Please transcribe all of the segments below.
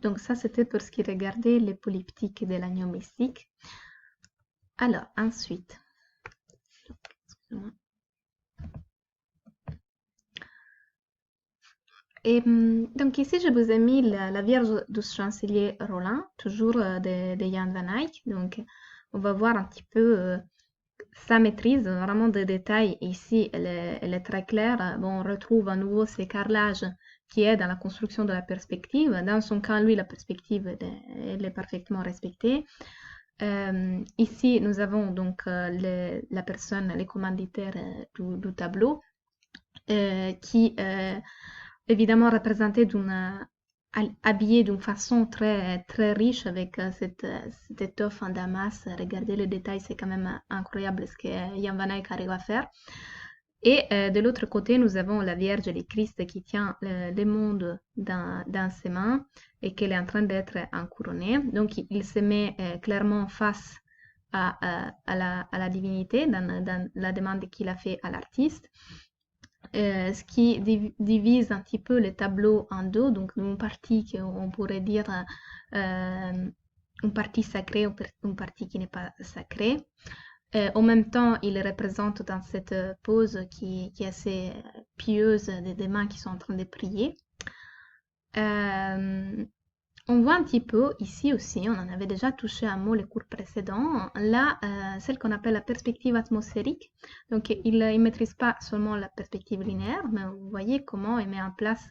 Donc ça, c'était pour ce qui regardait les polyptyques de l'agneau mystique. Alors, ensuite, excusez-moi. Et donc ici, je vous ai mis la Vierge du chancelier Roland, toujours de Jan van Eyck. Donc, on va voir un petit peu sa maîtrise, vraiment des détails. Ici, elle est très claire. Bon, on retrouve à nouveau ces carrelages qui aident dans la construction de la perspective. Dans son cas, lui, la perspective, elle est parfaitement respectée. Ici, nous avons donc la personne, les commanditaires du tableau, qui évidemment représenté habillé d'une façon très, très riche avec cette étoffe en damas. Regardez les détails, c'est quand même incroyable ce que Jan van Eyck arrive à faire. Et de l'autre côté, nous avons la Vierge et le Christ qui tient le monde dans ses mains et qu'elle est en train d'être encouronnée. Donc, il se met clairement face à la divinité dans la demande qu'il a fait à l'artiste. Ce qui divise un petit peu le tableau en deux, donc une partie qu'on pourrait dire une partie sacrée, une partie qui n'est pas sacrée. En même temps, il représente dans cette pose qui est assez pieuse, des mains qui sont en train de prier. On voit un petit peu ici aussi, on en avait déjà touché un mot les cours précédents, là, celle qu'on appelle la perspective atmosphérique. Donc, il ne maîtrise pas seulement la perspective linéaire, mais vous voyez comment il met en place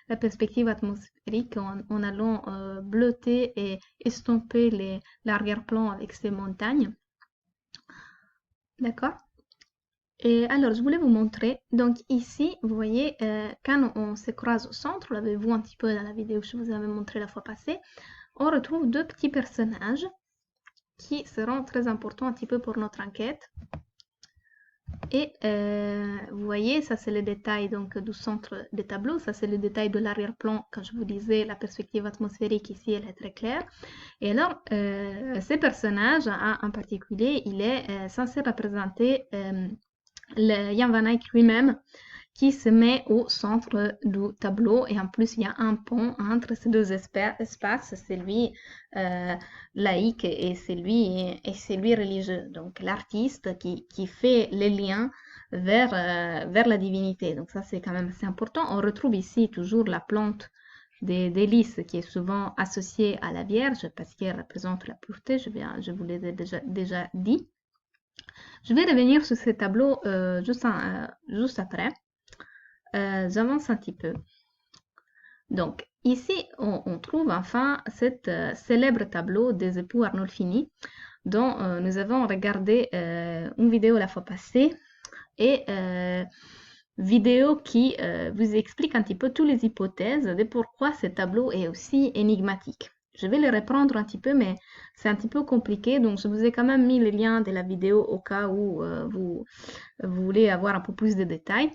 la perspective atmosphérique en allant bleuter et estomper l'arrière-plan avec ces montagnes. D'accord? Et alors, je voulais vous montrer. Donc ici, vous voyez, quand on se croise au centre, l'avez-vous un petit peu dans la vidéo que je vous avais montré la fois passée, on retrouve deux petits personnages qui seront très importants un petit peu pour notre enquête. Et vous voyez, ça c'est le détail donc, du centre des tableaux, ça c'est le détail de l'arrière-plan, quand je vous disais la perspective atmosphérique ici, elle est très claire. Et alors, ces personnages en particulier, il est censé représenter Jan van Eyck lui-même qui se met au centre du tableau et en plus il y a un pont entre ces deux espaces, celui laïque et celui religieux. Donc l'artiste qui fait les liens vers la divinité. Donc ça c'est quand même assez important. On retrouve ici toujours la plante des lys qui est souvent associée à la Vierge parce qu'elle représente la pureté, je vous l'ai déjà dit. Je vais revenir sur ces tableaux juste après. J'avance un petit peu. Donc, ici, on trouve enfin cet célèbre tableau des époux Arnolfini dont nous avons regardé une vidéo la fois passée et vidéo qui vous explique un petit peu toutes les hypothèses de pourquoi ce tableau est aussi énigmatique. Je vais le reprendre un petit peu, mais c'est un petit peu compliqué, donc je vous ai quand même mis le lien de la vidéo au cas où vous voulez avoir un peu plus de détails.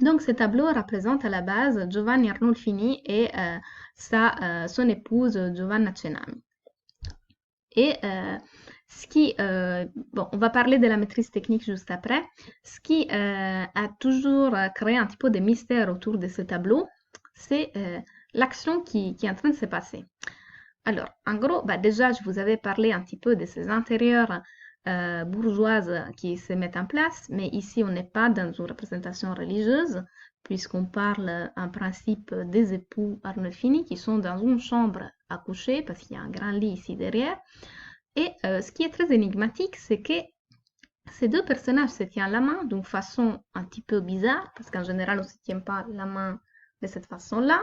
Donc, ce tableau représente à la base Giovanni Arnolfini et son épouse Giovanna Cenami. Et bon, on va parler de la maîtrise technique juste après. Ce qui a toujours créé un petit peu de mystère autour de ce tableau, c'est l'action qui est en train de se passer. Alors, en gros, bah, déjà, je vous avais parlé un petit peu de ces intérieurs bourgeoises qui se mettent en place, mais ici, on n'est pas dans une représentation religieuse, puisqu'on parle en principe des époux Arnolfini qui sont dans une chambre à coucher, parce qu'il y a un grand lit ici derrière. Et ce qui est très énigmatique, c'est que ces deux personnages se tiennent la main d'une façon un petit peu bizarre, parce qu'en général, on ne se tient pas la main de cette façon-là.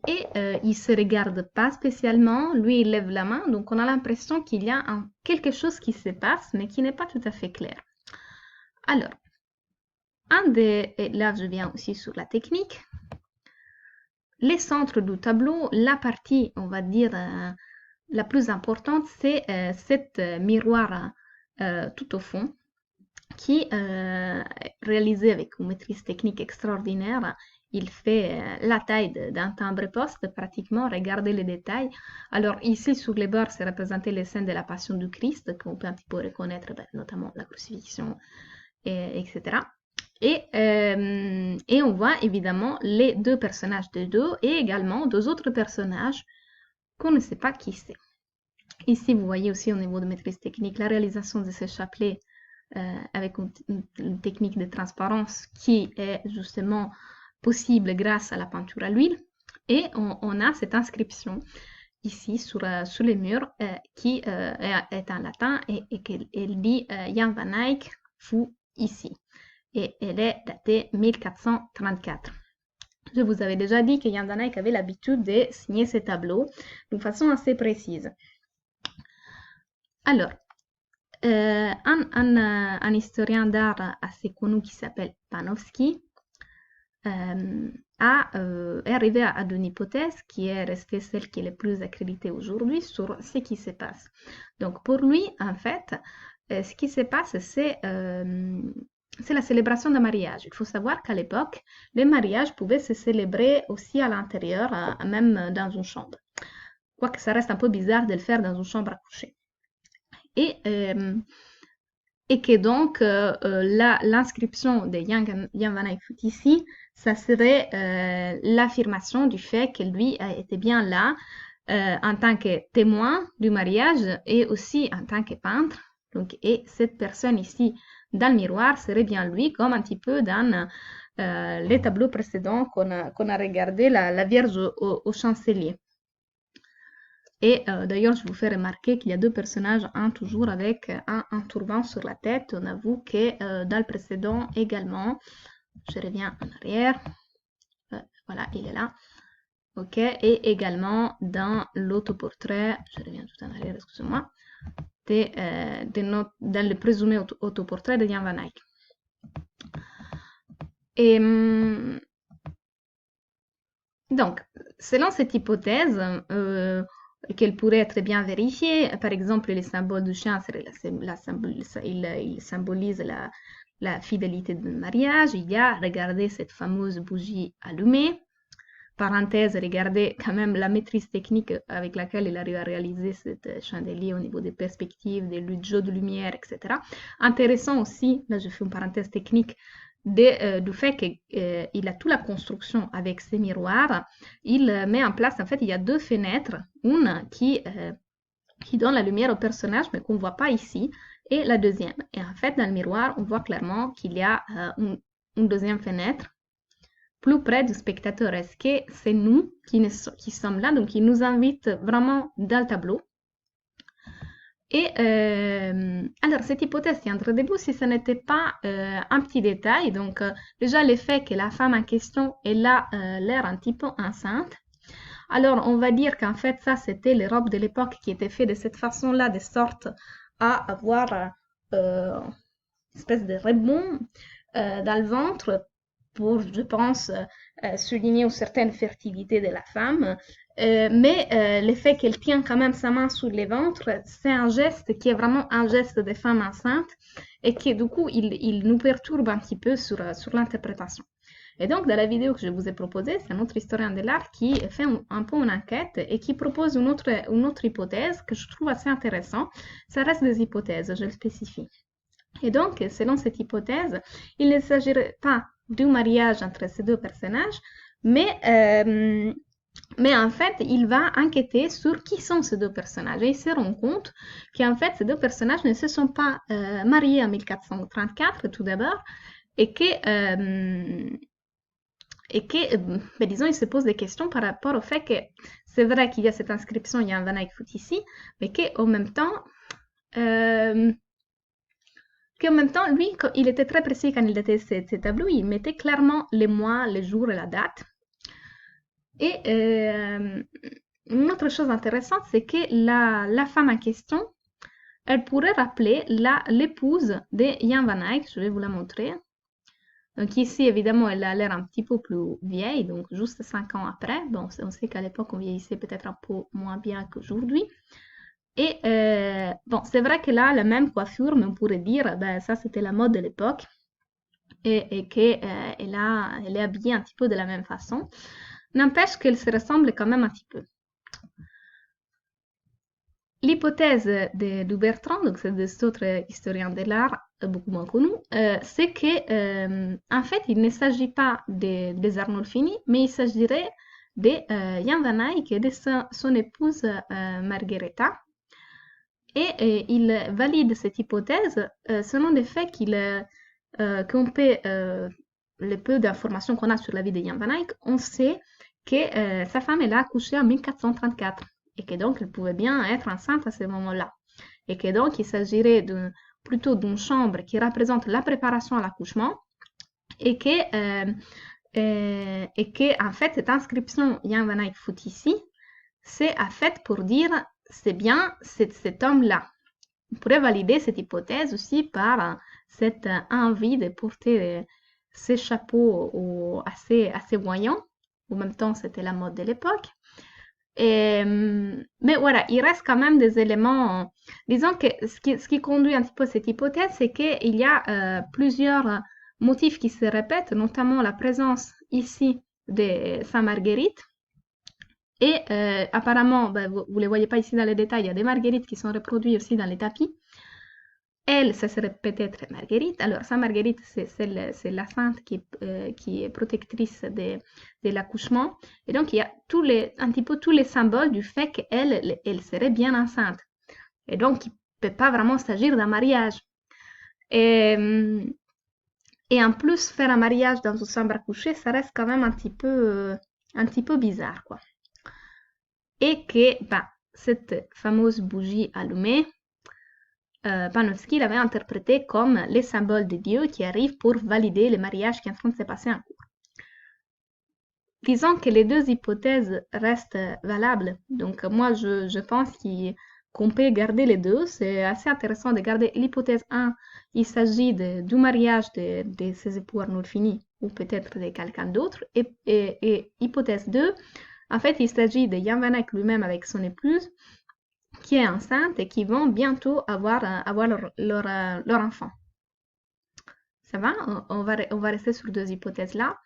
Et il ne se regarde pas spécialement, lui il lève la main, donc on a l'impression qu'il y a quelque chose qui se passe, mais qui n'est pas tout à fait clair. Alors, et là je viens aussi sur la technique, les centres du tableau, la partie, on va dire, la plus importante, c'est cette miroir tout au fond, qui est réalisé avec une maîtrise technique extraordinaire. Il fait la taille d'un timbre-poste pratiquement, regardez les détails. Alors ici sur les bords, c'est représenté les scènes de la Passion du Christ, qu'on peut un petit peu reconnaître, notamment la crucifixion, etc. Et on voit évidemment les deux personnages de dos et également deux autres personnages qu'on ne sait pas qui c'est. Ici, vous voyez aussi au niveau de maîtrise technique la réalisation de ces chapelets avec une technique de transparence qui est justement possible grâce à la peinture à l'huile. Et on a cette inscription ici sur les murs qui est en latin et qu'elle dit Jan van Eyck fut ici. Et elle est datée 1434. Je vous avais déjà dit que Jan van Eyck avait l'habitude de signer ses tableaux d'une façon assez précise. Alors, un historien d'art assez connu qui s'appelle Panofsky est arrivé à une hypothèse qui est restée celle qui est la plus accréditée aujourd'hui sur ce qui se passe. Donc pour lui, en fait, ce qui se passe, c'est la célébration d'un mariage. Il faut savoir qu'à l'époque, les mariages pouvaient se célébrer aussi à l'intérieur, même dans une chambre. Quoique ça reste un peu bizarre de le faire dans une chambre à coucher. Et que donc l'inscription de Jan van Eyck fut ici, ça serait l'affirmation du fait que lui était bien là en tant que témoin du mariage et aussi en tant que peintre. Donc, et cette personne ici dans le miroir serait bien lui, comme un petit peu dans les tableaux précédents qu'on a regardé, la Vierge au chancelier. Et d'ailleurs, je vous fais remarquer qu'il y a deux personnages, un toujours avec un turban sur la tête. On avoue que dans le précédent également, je reviens en arrière, voilà, il est là. Ok, et également dans l'autoportrait, je reviens tout en arrière, excusez-moi, dans le présumé autoportrait de Jan van Eyck. Et donc, selon cette hypothèse, qu'elle pourrait être bien vérifiée, par exemple, les symboles du chien, il symbolise la fidélité du mariage. Il y a, regardez cette fameuse bougie allumée. Parenthèse, regardez quand même la maîtrise technique avec laquelle il arrive à réaliser cette chandelier au niveau des perspectives, des jeux de lumière, etc. Intéressant aussi, là je fais une parenthèse technique, du fait qu'il a toute la construction avec ces miroirs. Il met en place, en fait, il y a deux fenêtres, une qui donne la lumière au personnage, mais qu'on ne voit pas ici, et la deuxième. Et en fait, dans le miroir, on voit clairement qu'il y a une deuxième fenêtre plus près du spectateur. Est-ce que c'est nous qui sommes là, donc qui nous invite vraiment dans le tableau? Et alors, cette hypothèse tiendrait debout si ce n'était pas un petit détail. Donc, déjà, le fait que la femme en question elle a l'air un petit peu enceinte. Alors, on va dire qu'en fait, ça, c'était les robes de l'époque qui étaient faites de cette façon-là, de sorte à avoir une espèce de rebond dans le ventre pour, je pense, souligner une certaine fertilité de la femme. Mais le fait qu'elle tient quand même sa main sur le ventre, c'est un geste qui est vraiment un geste de femme enceinte et qui, du coup, il nous perturbe un petit peu sur l'interprétation. Et donc, dans la vidéo que je vous ai proposée, c'est un autre historien de l'art qui fait un peu une enquête et qui propose une autre hypothèse que je trouve assez intéressante. Ça reste des hypothèses, je le spécifie. Et donc, selon cette hypothèse, il ne s'agirait pas du mariage entre ces deux personnages, mais en fait, il va enquêter sur qui sont ces deux personnages. Et il se rend compte qu'en fait, ces deux personnages ne se sont pas mariés en 1434, tout d'abord, et que disons, il se pose des questions par rapport au fait que c'est vrai qu'il y a cette inscription, il y a un Van Eyck fut ici, mais qu'en même temps, lui, il était très précis quand il datait ses tableaux, il mettait clairement les mois, les jours et la date. Et une autre chose intéressante, c'est que la femme en question, elle pourrait rappeler l'épouse de Jan van Eyck, je vais vous la montrer. Donc ici, évidemment, elle a l'air un petit peu plus vieille, donc juste 5 ans après. Bon, on sait qu'à l'époque, on vieillissait peut-être un peu moins bien qu'aujourd'hui. Et bon, c'est vrai qu'elle a la même coiffure, mais on pourrait dire, ben, ça c'était la mode de l'époque, et qu'elle elle est habillée un petit peu de la même façon. N'empêche qu'elle se ressemble quand même un petit peu. L'hypothèse de Bertrand, donc c'est des autres historiens de l'art beaucoup moins connus, c'est que en fait il ne s'agit pas des Arnolfini, mais il s'agirait de Jan van Eyck et de son épouse Margaretha. Et il valide cette hypothèse selon le fait qu'on peut, le peu d'informations qu'on a sur la vie de Jan van Eyck, on sait que sa femme elle a accouché en 1434 et que donc elle pouvait bien être enceinte à ce moment-là. Et que donc il s'agirait plutôt d'une chambre qui représente la préparation à l'accouchement et que en fait cette inscription Jan van Eyck fout ici, c'est en fait pour dire c'est bien cet homme-là. On pourrait valider cette hypothèse aussi par cette envie de porter ces chapeaux assez voyants. En même temps, c'était la mode de l'époque. Mais voilà, il reste quand même des éléments. Disons que ce qui conduit un petit peu cette hypothèse, c'est qu'il y a plusieurs motifs qui se répètent, notamment la présence ici de Sainte Marguerite. Et apparemment, ben, vous ne les voyez pas ici dans les détails, il y a des marguerites qui sont reproduites aussi dans les tapis. Elle, ça serait peut-être Marguerite. Alors, Sainte Marguerite, c'est la sainte qui est protectrice de l'accouchement. Et donc, il y a un petit peu tous les symboles du fait qu'elle serait bien enceinte. Et donc, il ne peut pas vraiment s'agir d'un mariage. Et, et en plus, faire un mariage dans une chambre à coucher, ça reste quand même un petit peu bizarre, quoi. Et que bah, cette fameuse bougie allumée, Panofsky l'avait interprétée comme les symboles de Dieu qui arrivent pour valider le mariage qui est en train de se passer en cours. Disons que les deux hypothèses restent valables. Donc moi, je pense qu'on peut garder les deux. C'est assez intéressant de garder l'hypothèse 1. Il s'agit du mariage de ses époux Arnolfini ou peut-être de quelqu'un d'autre. Et hypothèse 2, en fait, il s'agit de Jan van Eyck lui-même avec son épouse qui est enceinte et qui vont bientôt avoir leur enfant. Ça va? On va rester sur deux hypothèses là.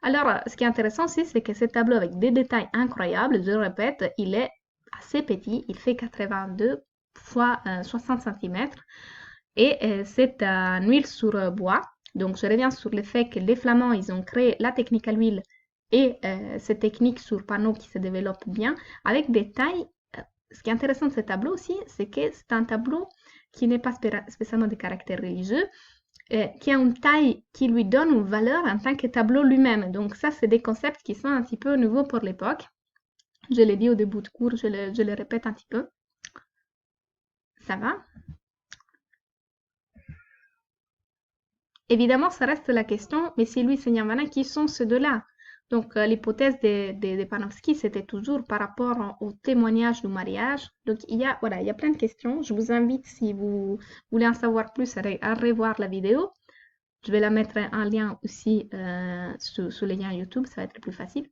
Alors, ce qui est intéressant aussi, c'est que ce tableau avec des détails incroyables, je le répète, il est assez petit, il fait 82 fois 60 cm et c'est un huile sur bois. Donc, je reviens sur le fait que les Flamands, ils ont créé la technique à l'huile et cette technique sur panneau qui se développe bien avec des tailles. Ce qui est intéressant de ce tableau aussi, c'est que c'est un tableau qui n'est pas spécialement de caractère religieux, qui a une taille qui lui donne une valeur en tant que tableau lui-même. Donc ça, c'est des concepts qui sont un petit peu nouveaux pour l'époque. Je l'ai dit au début de cours, je le répète un petit peu. Ça va? Évidemment, ça reste la question, mais si Louis et Vanna, qui sont ces deux-là? Donc, l'hypothèse de Panofsky, c'était toujours par rapport au témoignage du mariage. Donc, voilà, il y a plein de questions. Je vous invite, si vous voulez en savoir plus, à revoir la vidéo. Je vais la mettre en lien aussi sous le lien YouTube, ça va être plus facile.